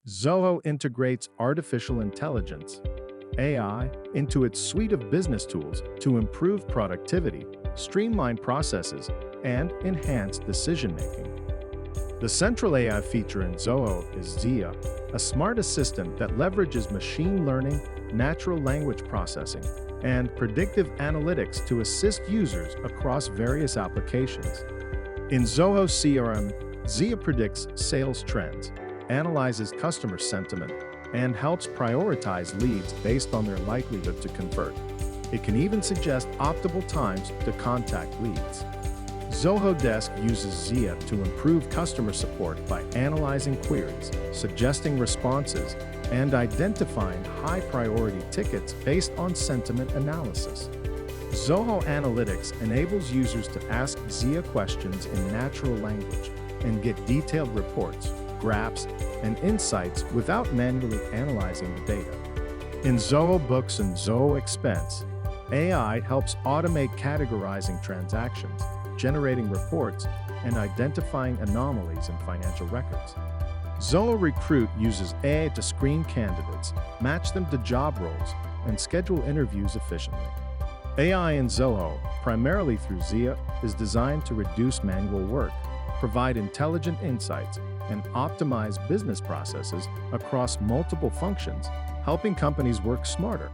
Zoho integrates artificial intelligence, AI, into its suite of business tools to improve productivity, streamline processes, and enhance decision-making. The central AI feature in Zoho is Zia, a smart assistant that leverages machine learning, natural language processing, and predictive analytics to assist users across various applications. In Zoho CRM, Zia predicts sales trends, analyzes customer sentiment, and helps prioritize leads based on their likelihood to convert. It can even suggest optimal times to contact leads. Zoho Desk uses Zia to improve customer support by analyzing queries, suggesting responses, and identifying high-priority tickets based on sentiment analysis. Zoho Analytics enables users to ask Zia questions in natural language and get detailed reports, graphs, and insights without manually analyzing the data. In Zoho Books and Zoho Expense, AI helps automate categorizing transactions, generating reports, and identifying anomalies in financial records. Zoho Recruit uses AI to screen candidates, match them to job roles, and schedule interviews efficiently. AI in Zoho, primarily through Zia, is designed to reduce manual work, provide intelligent insights, and optimize business processes across multiple functions, helping companies work smarter,